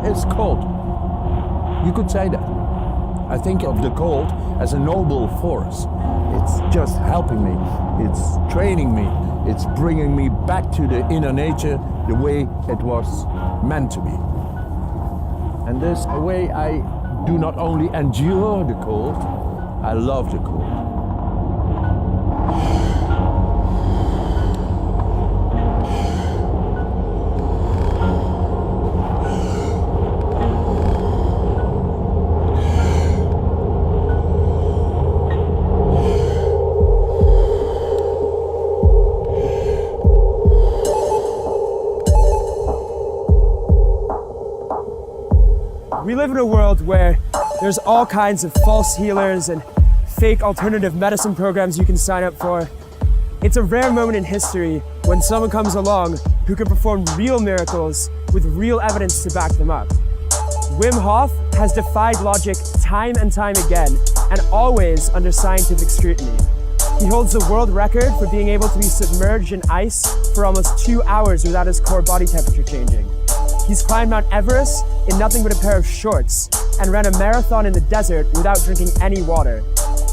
is cold. You could say that. I think of the cold as a noble force. It's just helping me, it's training me, it's bringing me back to the inner nature the way it was meant to be. And this way I do not only endure the cold, I love the cold. We live in a world where there's all kinds of false healers and fake alternative medicine programs you can sign up for. It's a rare moment in history when someone comes along who can perform real miracles with real evidence to back them up. Wim Hof has defied logic time and time again, and always under scientific scrutiny. He holds the world record for being able to be submerged in ice for almost 2 hours without his core body temperature changing. He's climbed Mount Everest in nothing but a pair of shorts and ran a marathon in the desert without drinking any water.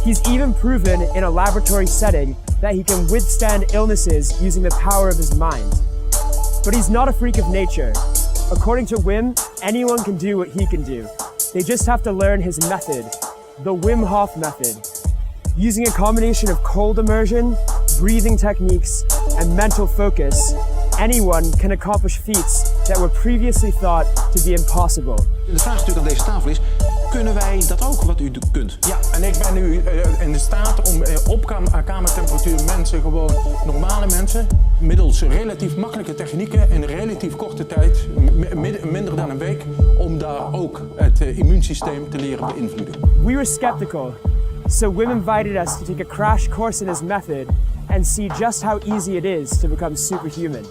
He's even proven in a laboratory setting that he can withstand illnesses using the power of his mind. But he's not a freak of nature. According to Wim, anyone can do what he can do. They just have to learn his method, the Wim Hof method. Using a combination of cold immersion, breathing techniques, and mental focus, anyone can accomplish feats that were previously thought to be impossible. De vraag natuurlijk aan deze tafel is, kunnen wij dat ook wat u kunt? Ja, en ik ben nu in de staat om op kamertemperatuur mensen, gewoon normale mensen, middels relatief makkelijke technieken in een relatief korte tijd, minder dan een week, om daar ook het immuunsysteem te leren beïnvloeden. We were skeptical, so Wim invited us to take a crash course in his method and see just how easy it is to become superhuman.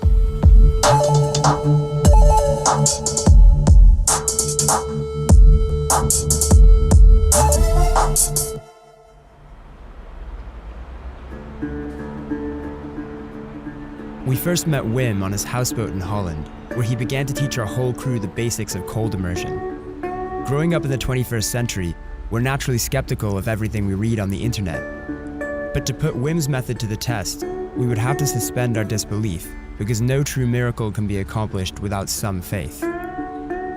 We first met Wim on his houseboat in Holland, where he began to teach our whole crew the basics of cold immersion. Growing up in the 21st century, we're naturally skeptical of everything we read on the internet. But to put Wim's method to the test, we would have to suspend our disbelief, because no true miracle can be accomplished without some faith.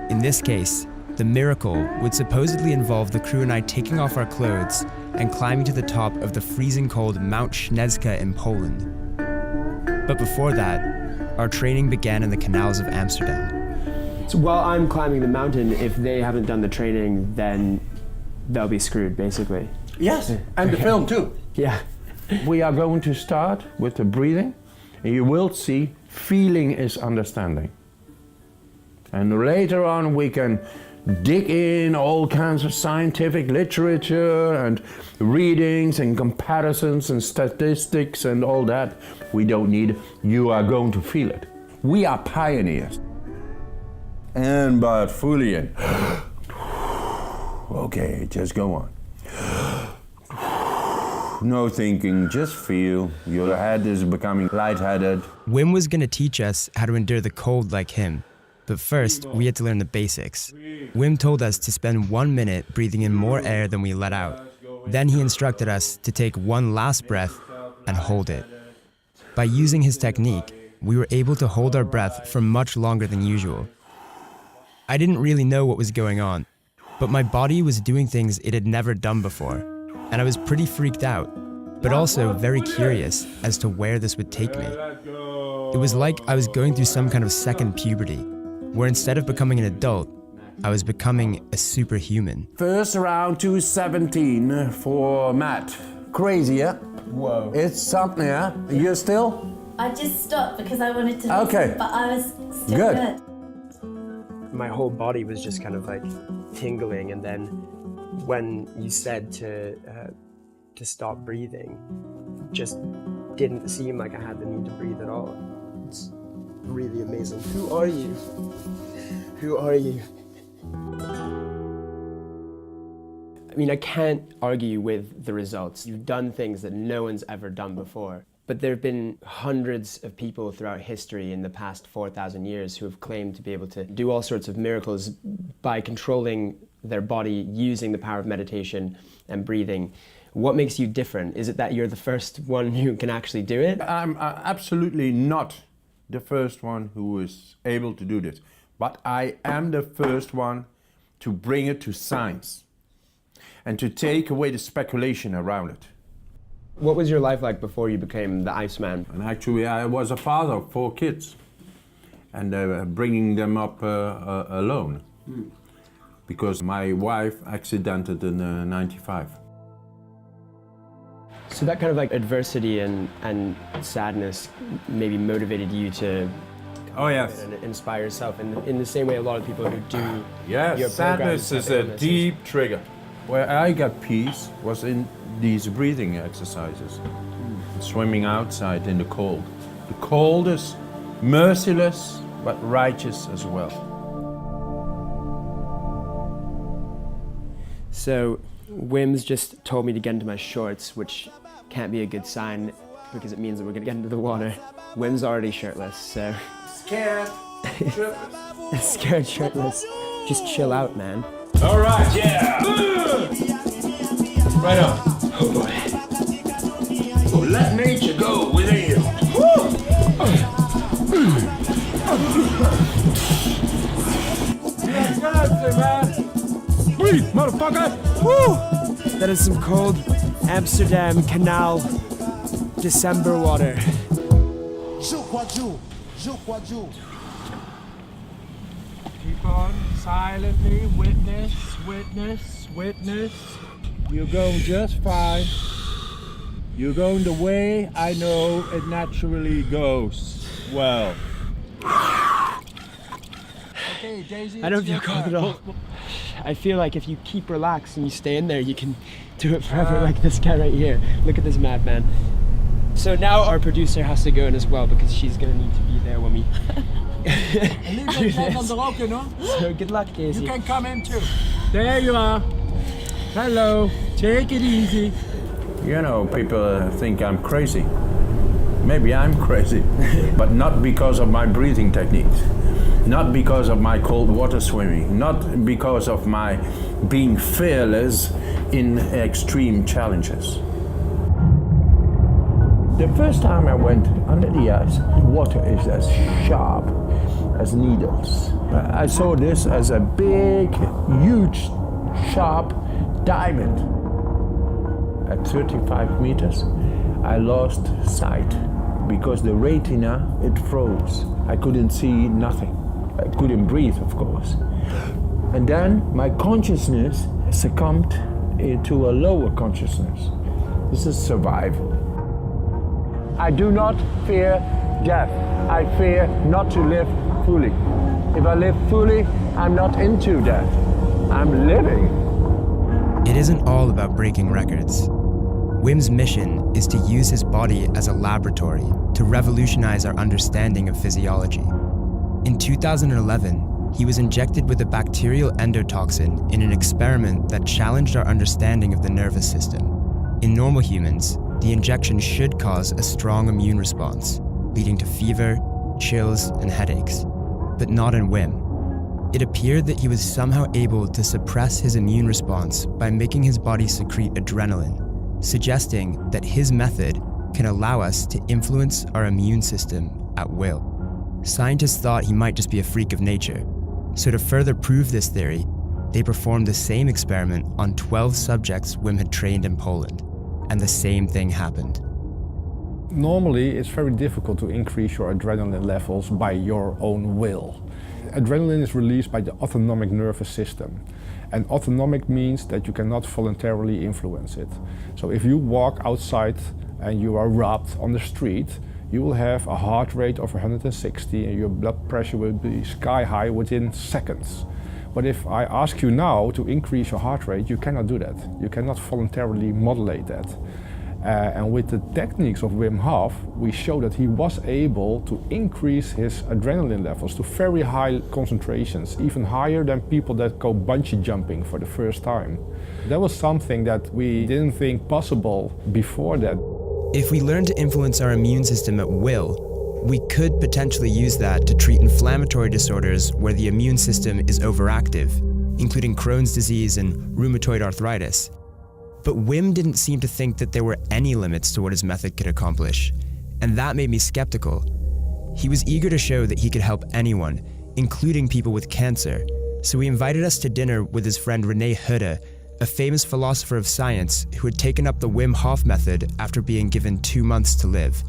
In this case, the miracle would supposedly involve the crew and I taking off our clothes and climbing to the top of the freezing cold Mount Śnieżka in Poland. But before that, our training began in the canals of Amsterdam. So while I'm climbing the mountain, if they haven't done the training, then they'll be screwed, basically. Yes, and the film too. Yeah. We are going to start with the breathing, and you will see feeling is understanding. And later on we can dig in all kinds of scientific literature and readings and comparisons and statistics and all that. We don't need it. You are going to feel it. We are pioneers. And but fully in. Okay, just go on. No thinking, just feel. Your head is becoming lightheaded. Wim was going to teach us how to endure the cold like him. But first, we had to learn the basics. Wim told us to spend 1 minute breathing in more air than we let out. Then he instructed us to take one last breath and hold it. By using his technique, we were able to hold our breath for much longer than usual. I didn't really know what was going on, but my body was doing things it had never done before, and I was pretty freaked out, but also very curious as to where this would take me. It was like I was going through some kind of second puberty, where instead of becoming an adult, I was becoming a superhuman. First round 217 for Matt. Crazy, yeah? Whoa. It's something, yeah? You're still? I just stopped because I wanted to listen, Okay. but I was still good. My whole body was just kind of like tingling, and then when you said to stop breathing, just didn't seem like I had the need to breathe at all. It's really amazing. Who are you? Who are you? I mean, I can't argue with the results. You've done things that no one's ever done before. But there have been hundreds of people throughout history in the past 4,000 years who have claimed to be able to do all sorts of miracles by controlling their body using the power of meditation and breathing. What makes you different? Is it that you're the first one who can actually do it? I'm absolutely not the first one who is able to do this, but I am the first one to bring it to science and to take away the speculation around it. What was your life like before you became the Iceman? And actually, I was a father of 4 kids, and bringing them up alone, because my wife accidented in '95. So that kind of like adversity and sadness maybe motivated you to Oh yes. and inspire yourself in the same way a lot of people who do Yes, your programs sadness have is a illnesses. deep trigger. Where I got peace was in these breathing exercises. Swimming outside in the cold. The cold is merciless, but righteous as well. So Wim's just told me to get into my shorts, which can't be a good sign because it means that we're gonna get into the water. Wim's already shirtless, so Scared, shirtless. scared shirtless. Just chill out, man. All right, yeah. Right on. Oh boy. So let nature go within you. Breathe, motherfucker! Woo! That is some cold Amsterdam Canal December water. Keep on silently, witness, witness, witness. You're going just fine. You're going the way I know it naturally goes. Well. Okay, Daisy. I don't feel cold at all. I feel like if you keep relaxed and you stay in there, you can do it forever like this guy right here. Look at this madman. So now our producer has to go in as well because she's gonna need to be there when we do this. So good luck, Daisy. You can come in too. There you are. Hello. Take it easy. You know, people think I'm crazy. Maybe I'm crazy, but not because of my breathing techniques. Not because of my cold water swimming, not because of my being fearless in extreme challenges. The first time I went under the ice, water is as sharp as needles. I saw this as a big, huge, sharp diamond. At 35 meters, I lost sight because the retina, it froze. I couldn't see nothing. I couldn't breathe, of course. And then my consciousness succumbed into a lower consciousness. This is survival. I do not fear death. I fear not to live fully. If I live fully, I'm not into death. I'm living. It isn't all about breaking records. Wim's mission is to use his body as a laboratory to revolutionize our understanding of physiology. In 2011, he was injected with a bacterial endotoxin in an experiment that challenged our understanding of the nervous system. In normal humans, the injection should cause a strong immune response, leading to fever, chills, and headaches, but not in Wim. It appeared that he was somehow able to suppress his immune response by making his body secrete adrenaline, suggesting that his method can allow us to influence our immune system at will. Scientists thought he might just be a freak of nature, so to further prove this theory, they performed the same experiment on 12 subjects Wim had trained in Poland, and the same thing happened. Normally, it's very difficult to increase your adrenaline levels by your own will. Adrenaline is released by the autonomic nervous system. And autonomic means that you cannot voluntarily influence it. So if you walk outside and you are robbed on the street, you will have a heart rate of 160 and your blood pressure will be sky high within seconds. But if I ask you now to increase your heart rate, you cannot do that. You cannot voluntarily modulate that. And with the techniques of Wim Hof, we show that he was able to increase his adrenaline levels to very high concentrations, even higher than people that go bungee jumping for the first time. That was something that we didn't think possible before that. If we learn to influence our immune system at will, we could potentially use that to treat inflammatory disorders where the immune system is overactive, including Crohn's disease and rheumatoid arthritis. But Wim didn't seem to think that there were any limits to what his method could accomplish, and that made me skeptical. He was eager to show that he could help anyone, including people with cancer, so he invited us to dinner with his friend René Hudde, a famous philosopher of science who had taken up the Wim Hof method after being given 2 months to live.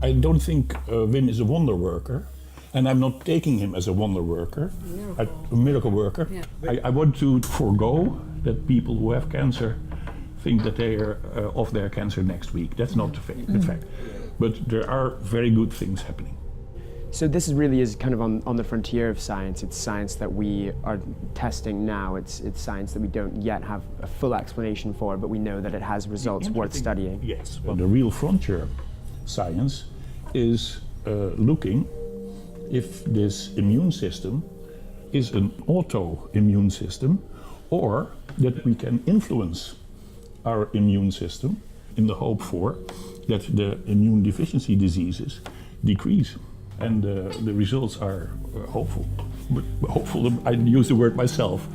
I don't think Wim is a wonder worker, and I'm not taking him as a wonder worker, a miracle worker. Yeah. I want to forego that people who have cancer think that they are off their cancer next week. That's not the fact. But there are very good things happening. So this really is kind of on the frontier of science. It's science that we are testing now. It's science that we don't yet have a full explanation for, but we know that it has results worth studying. Yes, well, the real frontier science is looking if this immune system is an autoimmune system, or that we can influence our immune system in the hope for that the immune deficiency diseases decrease. And the results are hopeful. But hopeful, I use the word myself.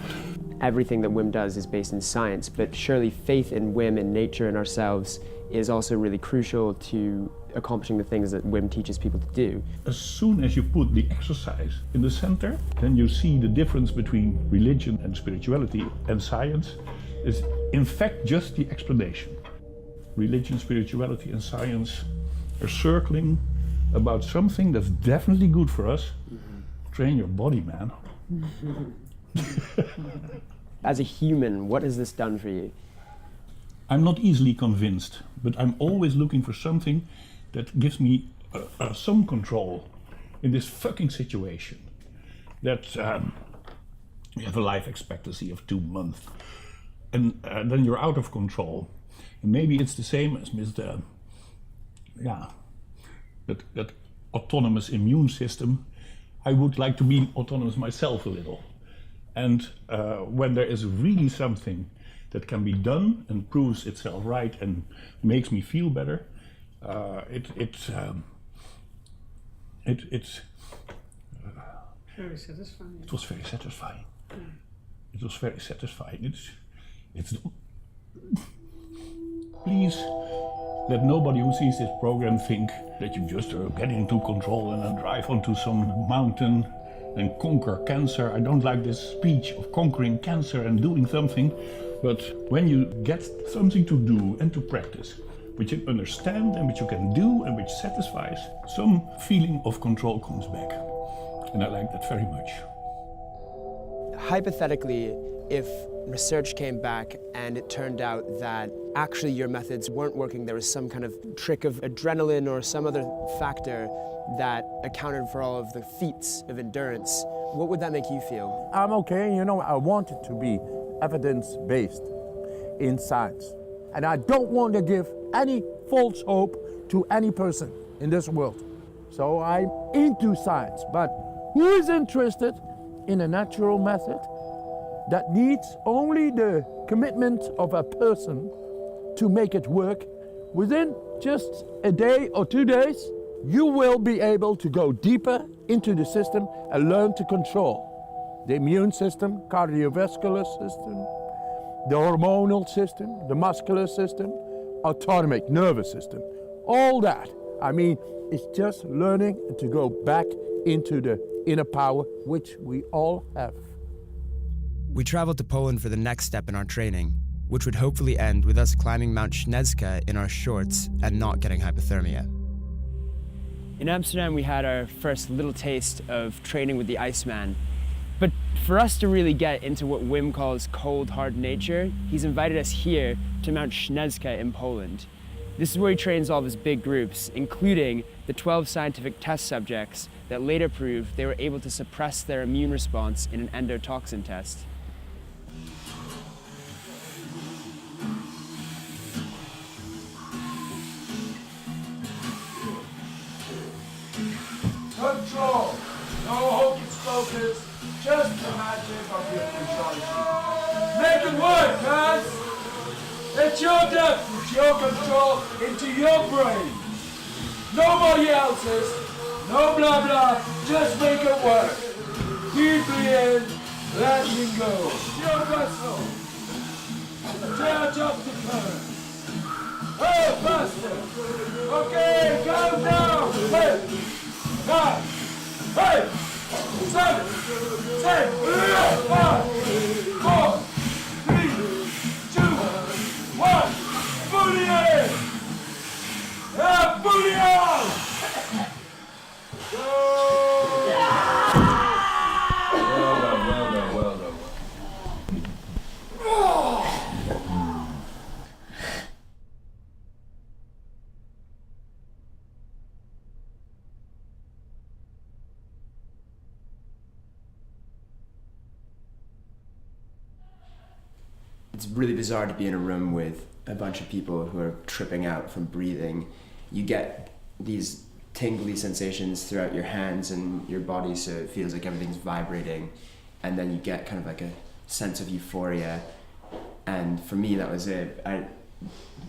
Everything that Wim does is based in science, but surely faith in Wim and nature and ourselves is also really crucial to accomplishing the things that Wim teaches people to do. As soon as you put the exercise in the center, then you see the difference between religion and spirituality and science is in fact just the explanation. Religion, spirituality and science are circling about something that's definitely good for us. Train your body, man. As a human, what has this done for you? I'm not easily convinced, but I'm always looking for something that gives me some control in this fucking situation. That you have a life expectancy of 2 months, and then you're out of control. And maybe it's the same as Mr. That autonomous immune system. I would like to be autonomous myself a little. And when there is really something that can be done and proves itself right and makes me feel better, it's very satisfying. It was very satisfying. It was very satisfying. It's please let nobody who sees this program think that you just are getting into control and then drive onto some mountain and conquer cancer. I don't like this speech of conquering cancer and doing something, but when you get something to do and to practice, which you understand and which you can do and which satisfies, some feeling of control comes back. And I like that very much. Hypothetically, if research came back and it turned out that actually your methods weren't working, there was some kind of trick of adrenaline or some other factor that accounted for all of the feats of endurance, what would that make you feel? I'm okay, I want it to be evidence-based in science. And I don't want to give any false hope to any person in this world. So I'm into science, but who is interested in a natural method that needs only the commitment of a person to make it work? Within just a day or 2 days, you will be able to go deeper into the system and learn to control the immune system, cardiovascular system, the hormonal system, the muscular system, autonomic nervous system. All that, it's just learning to go back into the inner power, which we all have. We traveled to Poland for the next step in our training, which would hopefully end with us climbing Mount Śnieżka in our shorts and not getting hypothermia. In Amsterdam, we had our first little taste of training with the Iceman. But for us to really get into what Wim calls cold, hard nature, he's invited us here to Mount Śnieżka in Poland. This is where he trains all of his big groups, including the 12 scientific test subjects that later proved they were able to suppress their immune response in an endotoxin test. Control, no hocus pocus, just the magic of your control. Make it work, guys! It's your depth, it's your control into your brain. Nobody else's, no blah blah, just make it work. Deeply in, letting go. Your vessel. Charge up the current. Oh, faster. Okay, calm down. 10, 9, 8, 7, 6, 5, 4, 3, 2, 1. Fully in. Yeah, fully out. Well done. It's really bizarre to be in a room with a bunch of people who are tripping out from breathing. You get these tingly sensations throughout your hands and your body, so it feels like everything's vibrating, and then you get kind of like a sense of euphoria. And for me, that was it.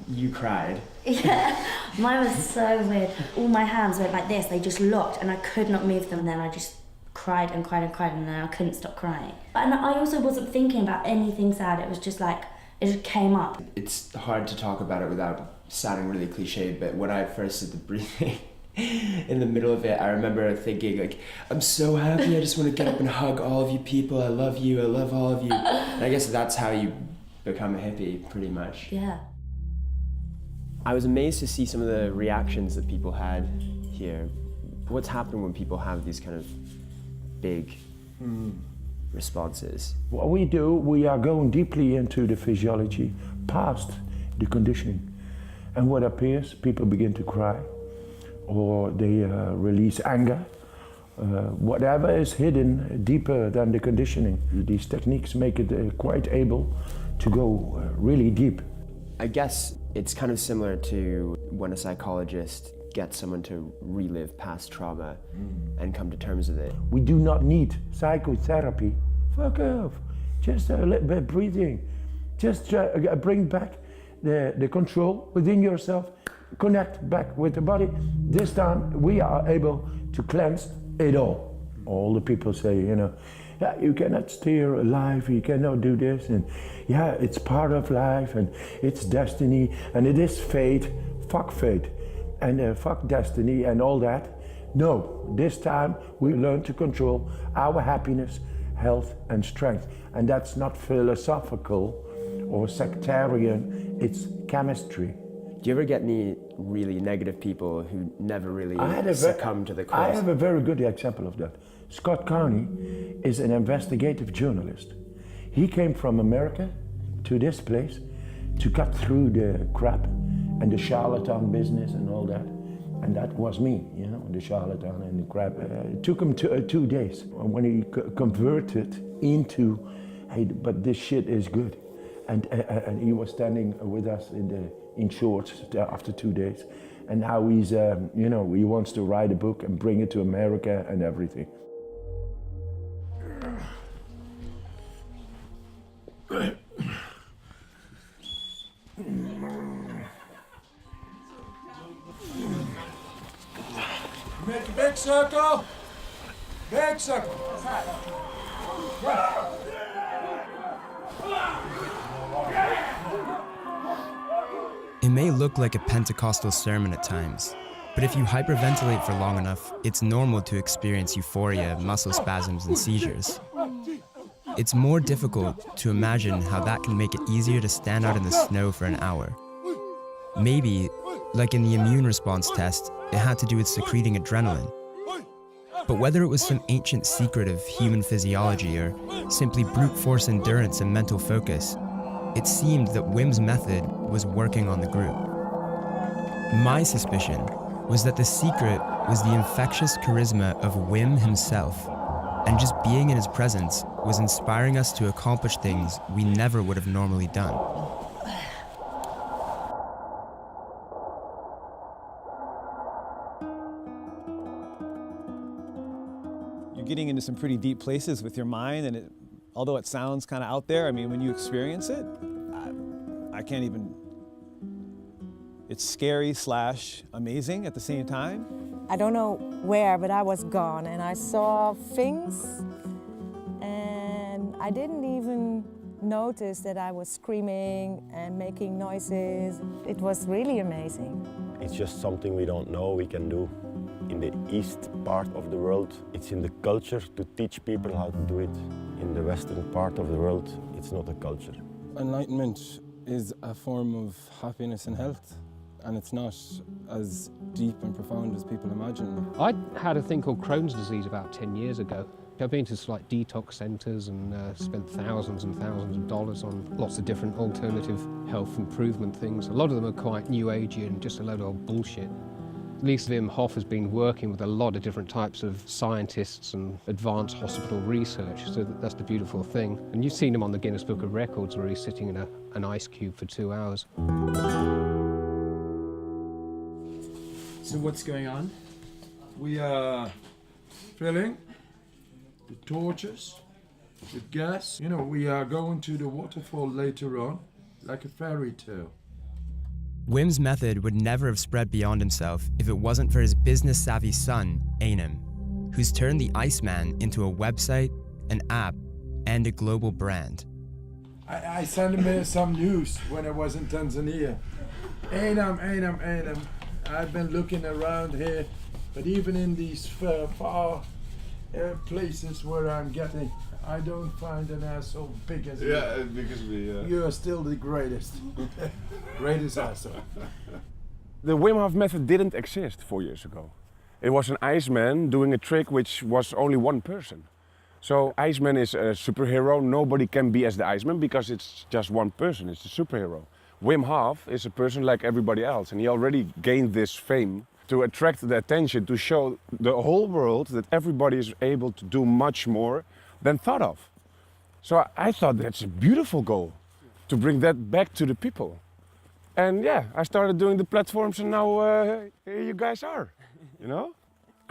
You cried. Yeah, mine was so weird. All my hands went like this, they just locked and I could not move them, and then I just cried and cried and cried, and then I couldn't stop crying. And I also wasn't thinking about anything sad, it was just like, it just came up. It's hard to talk about it without sounding really cliched, but when I first did the breathing, in the middle of it, I remember thinking like, I'm so happy, I just want to get up and hug all of you people, I love you, I love all of you. And I guess that's how you become a hippie, pretty much. Yeah. I was amazed to see some of the reactions that people had here. What's happened when people have these kind of big responses? What we do, we are going deeply into the physiology, past the conditioning. And what appears, people begin to cry, or they release anger. Whatever is hidden deeper than the conditioning. These techniques make it quite able to go really deep. I guess it's kind of similar to when a psychologist gets someone to relive past trauma and come to terms with it. We do not need psychotherapy. Fuck off. Just a little bit breathing. Just bring back the control within yourself. Connect back with the body. This time we are able to cleanse it all. All the people say, yeah, you cannot steer life, you cannot do this, and yeah, it's part of life, and it's destiny, and it is fate. Fuck fate, and fuck destiny, and all that. No, this time we learn to control our happiness, health, and strength, and that's not philosophical or sectarian, it's chemistry. Do you ever get any really negative people who never really succumb to the course? I have a very good example of that. Scott Carney is an investigative journalist. He came from America to this place to cut through the crap and the charlatan business and all that. And that was me, the charlatan and the crap. It took him 2 days when he converted into, hey, but this shit is good. And he was standing with us in shorts after 2 days. And now he's, he wants to write a book and bring it to America and everything. Make a big circle. Big circle. It may look like a Pentecostal sermon at times, but if you hyperventilate for long enough, it's normal to experience euphoria, muscle spasms, and seizures. It's more difficult to imagine how that can make it easier to stand out in the snow for an hour. Maybe, like in the immune response test, it had to do with secreting adrenaline. But whether it was some ancient secret of human physiology or simply brute force endurance and mental focus, it seemed that Wim's method was working on the group. My suspicion was that the secret was the infectious charisma of Wim himself, and just being in his presence was inspiring us to accomplish things we never would have normally done. You're getting into some pretty deep places with your mind, and although it sounds kind of out there, I mean, when you experience it, I can't even, it's scary / amazing at the same time. I don't know where, but I was gone and I saw things and I didn't even notice that I was screaming and making noises. It was really amazing. It's just something we don't know we can do in the east part of the world. It's in the culture to teach people how to do it. In the western part of the world, it's not a culture. Enlightenment is a form of happiness and health, and it's not as deep and profound as people imagine. I had a thing called Crohn's disease about 10 years ago. I've been to like detox centres and spent thousands and thousands of dollars on lots of different alternative health improvement things. A lot of them are quite new agey and just a load of old bullshit. At least Wim Hof has been working with a lot of different types of scientists and advanced hospital research, so that's the beautiful thing. And you've seen him on the Guinness Book of Records where he's sitting in an ice cube for 2 hours. So what's going on? We are filling the torches, the gas. You know, we are going to the waterfall later on, like a fairy tale. Wim's method would never have spread beyond himself if it wasn't for his business-savvy son, Einam, who's turned the Iceman into a website, an app, and a global brand. I sent him some news when I was in Tanzania. Einam. I've been looking around here, but even in these far places where I'm getting, I don't find an asshole big as you. Yeah, big as me, yeah. You are still the greatest. Greatest asshole. The Wim Hof method didn't exist 4 years ago. It was an Iceman doing a trick which was only one person. So Iceman is a superhero. Nobody can be as the Iceman because it's just one person, it's a superhero. Wim Hof is a person like everybody else, and he already gained this fame to attract the attention, to show the whole world that everybody is able to do much more than thought of. So I thought that's a beautiful goal, to bring that back to the people. And yeah, I started doing the platforms and now here you guys are, you know?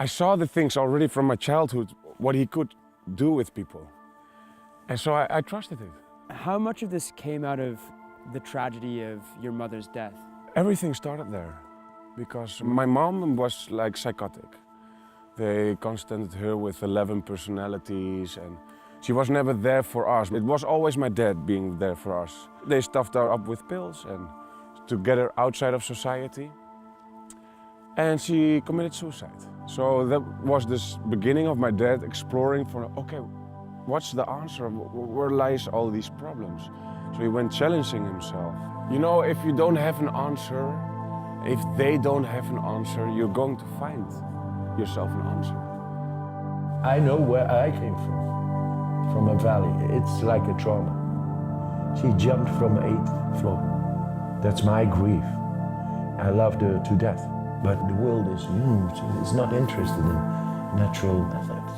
I saw the things already from my childhood, what he could do with people. And so I trusted it. How much of this came out of the tragedy of your mother's death? Everything started there, because my mom was like psychotic. They constituted her with 11 personalities and she was never there for us. It was always my dad being there for us. They stuffed her up with pills and to get her outside of society. And she committed suicide. So that was this beginning of my dad exploring for, okay, what's the answer? Where lies all these problems? So he went challenging himself. You know, if you don't have an answer, if they don't have an answer, you're going to find yourself an answer. I know where I came from a valley. It's like a trauma. She jumped from the 8th floor. That's my grief. I loved her to death, but the world is huge. It's not interested in natural methods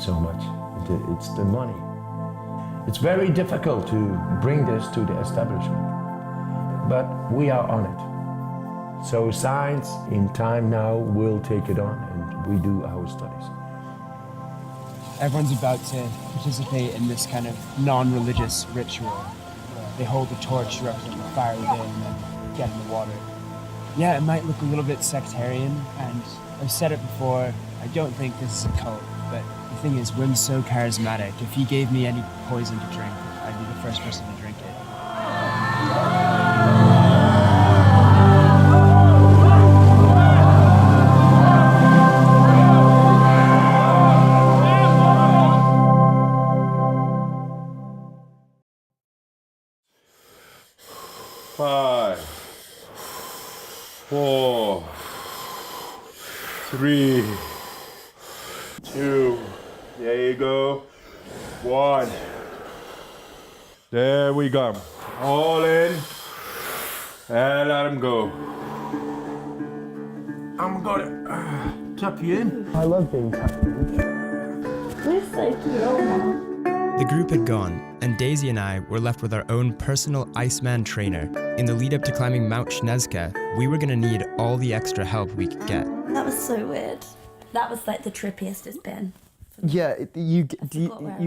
so much. It's the money. It's very difficult to bring this to the establishment, but we are on it. So science in time now will take it on and we do our studies. Everyone's about to participate in this kind of non-religious ritual. They hold the torch to represent the fire within and then get in the water. Yeah, it might look a little bit sectarian, and I've said it before, I don't think this is a cult, but the thing is, Wim's so charismatic. If he gave me any poison to drink, I'd be the first person to drink it. Five, 4, 3, 2, there you go, 1. There we go. All in, and let him go. I'm gonna tuck you in. I love being tucked in. We're so cute. The group had gone, and Daisy and I were left with our own personal Iceman trainer. In the lead up to climbing Mount Snezka, we were gonna need all the extra help we could get. That was so weird. That was like the trippiest it's been. Yeah, you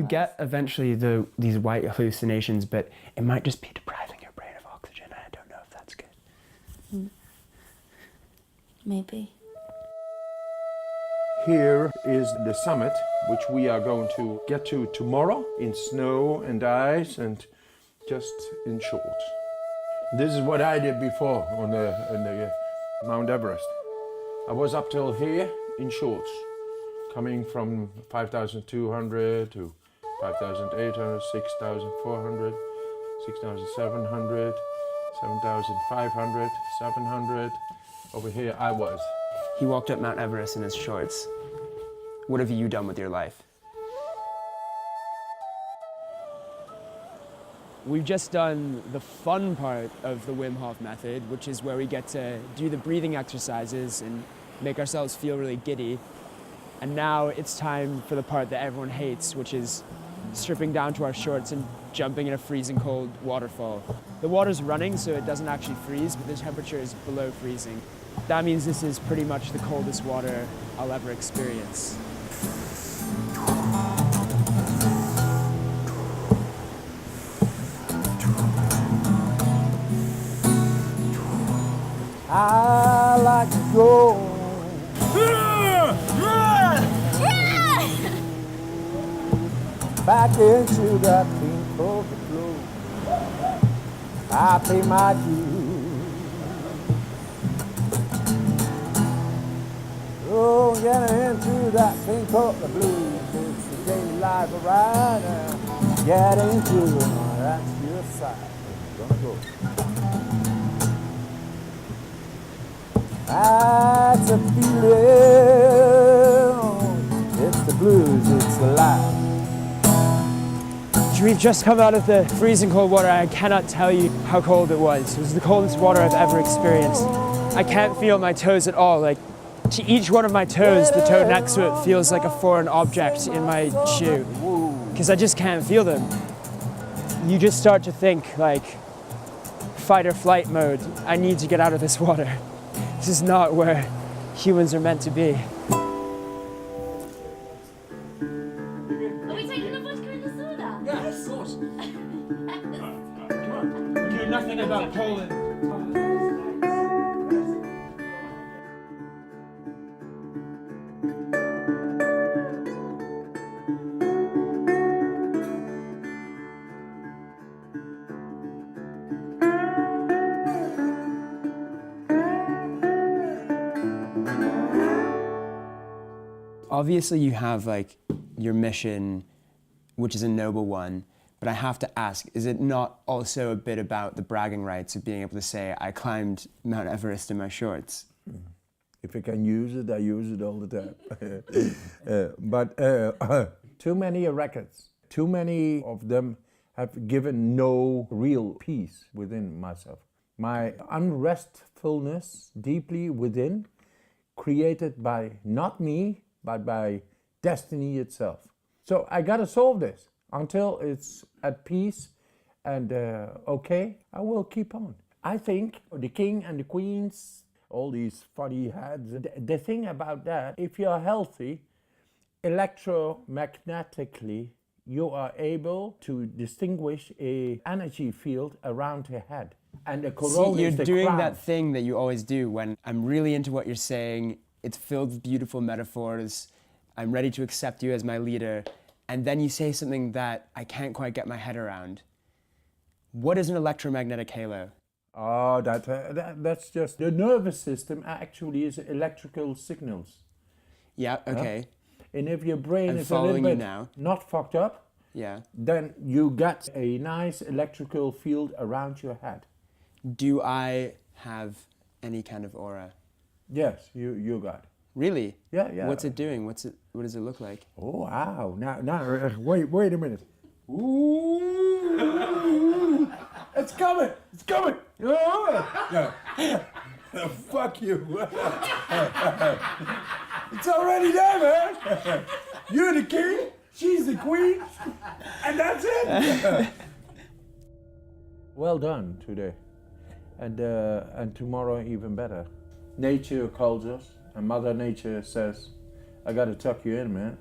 get eventually these white hallucinations, but it might just be depriving your brain of oxygen. Maybe. Here is the summit, which we are going to get to tomorrow in snow and ice and just in shorts. This is what I did before on the Mount Everest. I was up till here in shorts, coming from 5,200 to 5,800, 6,400, 6,700, 7,500, 700. Over here I was. He walked up Mount Everest in his shorts. What have you done with your life? We've just done the fun part of the Wim Hof method, which is where we get to do the breathing exercises and make ourselves feel really giddy. And now it's time for the part that everyone hates, which is stripping down to our shorts and jumping in a freezing cold waterfall. The water's running, so it doesn't actually freeze, but the temperature is below freezing. That means this is pretty much the coldest water I'll ever experience. I like to go back into that pink overflow. I pay my dues. Oh, get into that pink over blues. It's the daily life of rider. Get into it, that's your side. Gonna go. That's a feeling. It's the blues, it's the life. We've just come out of the freezing cold water. I cannot tell you how cold it was. It was the coldest water I've ever experienced. I can't feel my toes at all. Like, to each one of my toes, the toe next to it feels like a foreign object in my shoe, because I just can't feel them. You just start to think, like, fight or flight mode. I need to get out of this water. This is not where humans are meant to be. Are we taking the vodka in the soda? Yes, of course. You know nothing about Poland. Obviously you have like your mission, which is a noble one, but I have to ask, is it not also a bit about the bragging rights of being able to say, I climbed Mount Everest in my shorts? If I can use it, I use it all the time. But too many records, too many of them have given no real peace within myself. My unrestfulness deeply within, created by not me, but by destiny itself. So I gotta solve this. Until it's at peace and okay, I will keep on. I think the king and the queens, all these funny heads, the thing about that, if you're healthy, electromagnetically, you are able to distinguish a energy field around your head. And the corona See, you're is the doing crown. that thing that you always do when I'm really into what you're saying, it's filled with beautiful metaphors, I'm ready to accept you as my leader, and then you say something that I can't quite get my head around. What is an electromagnetic halo? Oh, that's just the nervous system actually is electrical signals. Yeah, okay. And if your brain I'm is a little following you bit now. not fucked up, Yeah. then you get a nice electrical field around your head. Do I have any kind of aura? Yes, you got. Really? Yeah. What's it doing? What does it look like? Oh wow! Now, wait a minute. Ooh, it's coming! It's coming! Oh, fuck you! It's already there, man. You're the king, she's the queen, and that's it. Well done today, and tomorrow even better. Nature calls us, and Mother Nature says, I gotta tuck you in, man.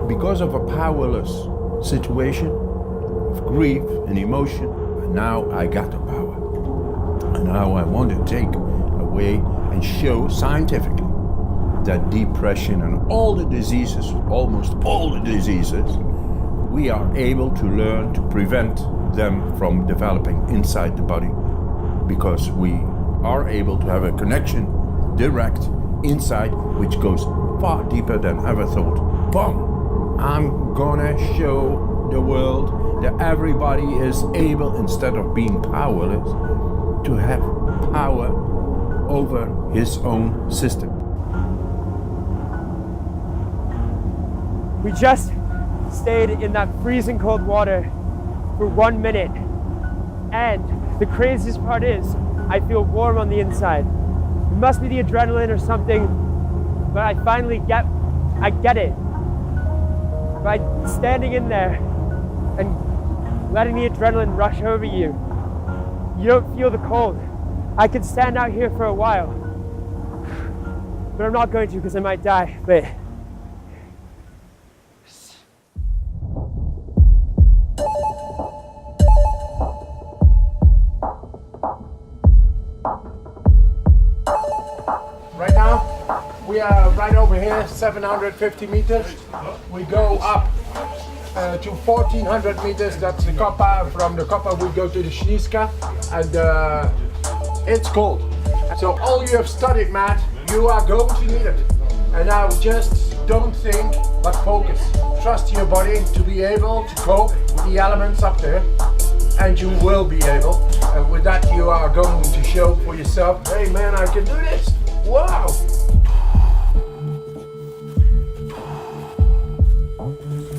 because of a powerless situation of grief and emotion, and now I got the power. And now I want to take away and show scientifically that depression and all the diseases, almost all the diseases, we are able to learn to prevent them from developing inside the body, because we are able to have a connection direct inside, which goes far deeper than ever thought. Boom! I'm gonna show the world that everybody is able, instead of being powerless, to have power over his own system. We just stayed in that freezing cold water for 1 minute, and the craziest part is I feel warm on the inside. It must be the adrenaline or something, but I finally get it. By standing in there and letting the adrenaline rush over you, you don't feel the cold. I could stand out here for a while, but I'm not going to because I might die. But Right now, we are right over here, 750 meters. We go up to 1400 meters, that's the Koppa. From the Koppa we go to the Śliska, and it's cold. So all you have studied, Matt, you are going to need it. And now just don't think, but focus. Trust your body to be able to cope with the elements up there, and you will be able. And with that you are going to show for yourself, hey man, I can do this. Wow!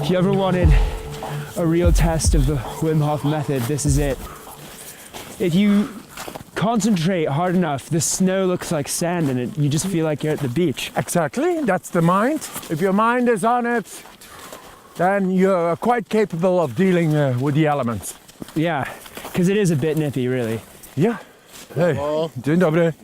if you ever wanted a real test of the Wim Hof method, this is it. If you concentrate hard enough, the snow looks like sand and you just feel like you're at the beach. Exactly, that's the mind. If your mind is on it, then you're quite capable of dealing with the elements. Yeah, because it is a bit nippy, really. Yeah. Hey, dzień dobry.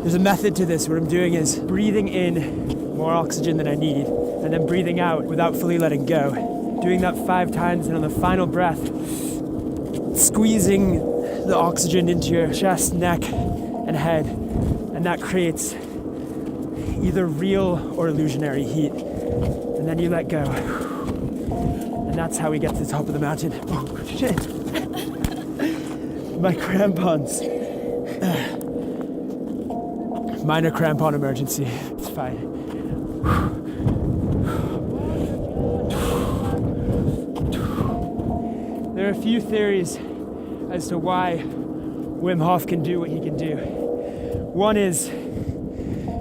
There's a method to this. What I'm doing is breathing in more oxygen than I need, and then breathing out without fully letting go. Doing that 5 times, and on the final breath, squeezing the oxygen into your chest, neck, and head. And that creates either real or illusionary heat. And then you let go. And that's how we get to the top of the mountain. Oh, shit. My crampons. Minor crampon emergency. It's fine. There are a few theories as to why Wim Hof can do what he can do. One is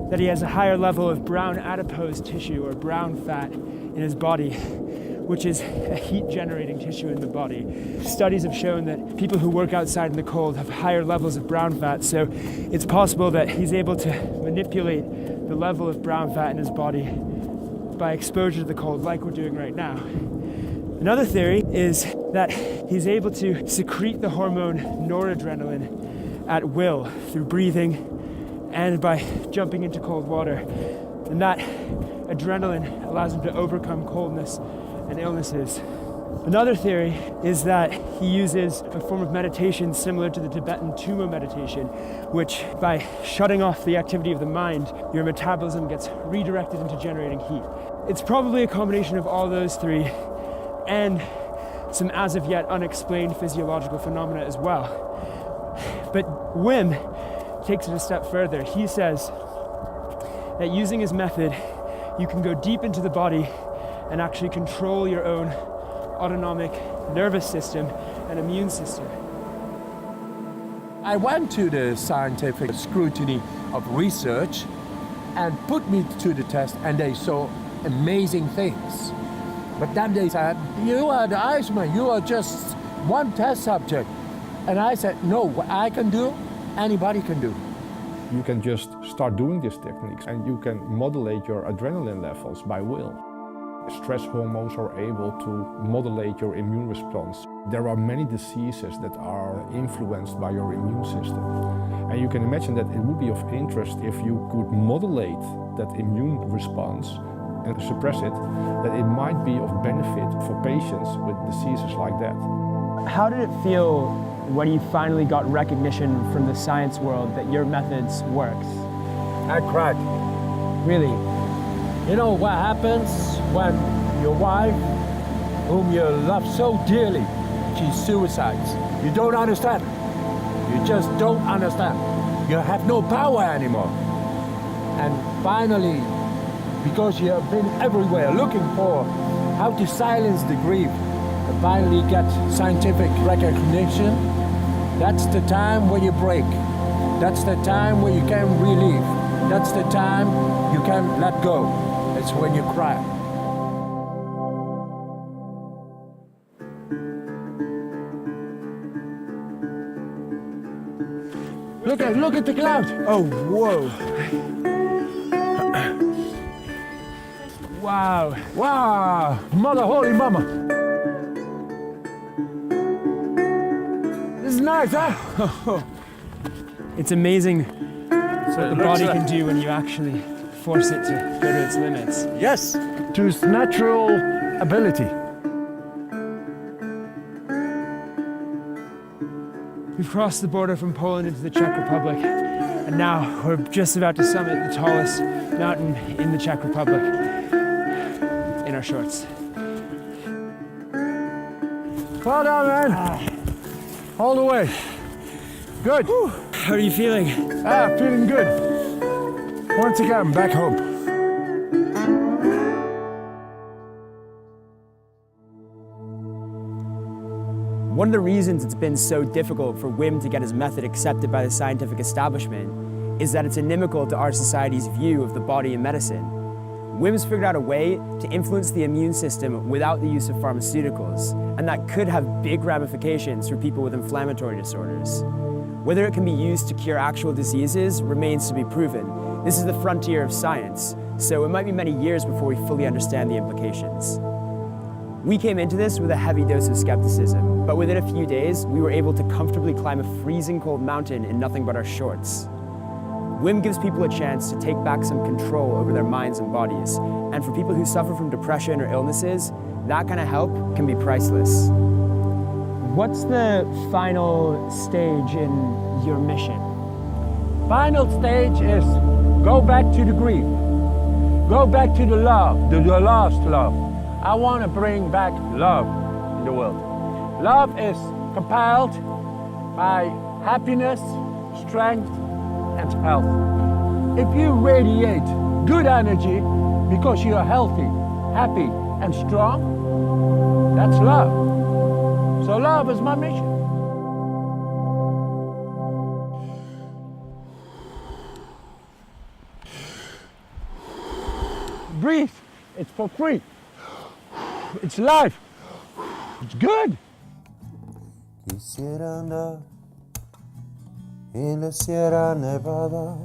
that he has a higher level of brown adipose tissue, or brown fat, in his body, which is a heat-generating tissue in the body. Studies have shown that people who work outside in the cold have higher levels of brown fat, so it's possible that he's able to manipulate the level of brown fat in his body by exposure to the cold, like we're doing right now. Another theory is that he's able to secrete the hormone noradrenaline at will through breathing and by jumping into cold water. And that adrenaline allows him to overcome coldness and illnesses. Another theory is that he uses a form of meditation similar to the Tibetan Tummo meditation, which by shutting off the activity of the mind, your metabolism gets redirected into generating heat. It's probably a combination of all those three and some as of yet unexplained physiological phenomena as well. But Wim takes it a step further. He says that using his method, you can go deep into the body and actually control your own autonomic nervous system and immune system. I went to the scientific scrutiny of research and put me to the test, and they saw amazing things. But then they said, you are the Iceman, you are just one test subject. And I said, no, what I can do, anybody can do. You can just start doing these techniques and you can modulate your adrenaline levels by will. Stress hormones are able to modulate your immune response. There are many diseases that are influenced by your immune system. And you can imagine that it would be of interest if you could modulate that immune response and suppress it, that it might be of benefit for patients with diseases like that. How did it feel when you finally got recognition from the science world that your methods worked? I cried. Really? You know what happens when your wife, whom you love so dearly, she suicides? You don't understand. You just don't understand. You have no power anymore. And finally, because you have been everywhere looking for how to silence the grief, and finally get scientific recognition, that's the time where you break. That's the time where you can relieve. That's the time you can let go. It's when you cry. Look at the cloud. Oh, whoa. Wow. Wow, mother holy mama. This is nice, huh? It's amazing what the body can do when you actually force it to go to its limits. Yes, to its natural ability. We've crossed the border from Poland into the Czech Republic, and now we're just about to summit the tallest mountain in the Czech Republic in our shorts. Well done, man. All the way. Good. Whew. How are you feeling? Feeling good. Once again, back home. One of the reasons it's been so difficult for Wim to get his method accepted by the scientific establishment is that it's inimical to our society's view of the body and medicine. Wim's figured out a way to influence the immune system without the use of pharmaceuticals, and that could have big ramifications for people with inflammatory disorders. Whether it can be used to cure actual diseases remains to be proven. This is the frontier of science, so it might be many years before we fully understand the implications. We came into this with a heavy dose of skepticism, but within a few days, we were able to comfortably climb a freezing cold mountain in nothing but our shorts. Wim gives people a chance to take back some control over their minds and bodies, and for people who suffer from depression or illnesses, that kind of help can be priceless. What's the final stage in your mission? Final stage is go back to the grief. Go back to the love, the lost love. I want to bring back love in the world. Love is compiled by happiness, strength, and health. If you radiate good energy because you are healthy, happy, and strong, that's love. So love is my mission. Breathe. It's for free. It's life. It's good. Quisiera andar en la Sierra Nevada,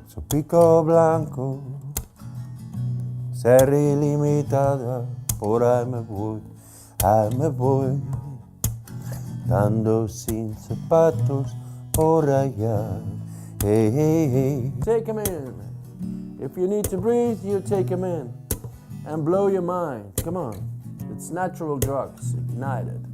su pico blanco, ser ilimitada, por ahí me voy, dando sin zapatos por allá. Hey, hey, hey. Take him in. If you need to breathe, you take him in and blow your mind. Come on. It's natural drugs ignited.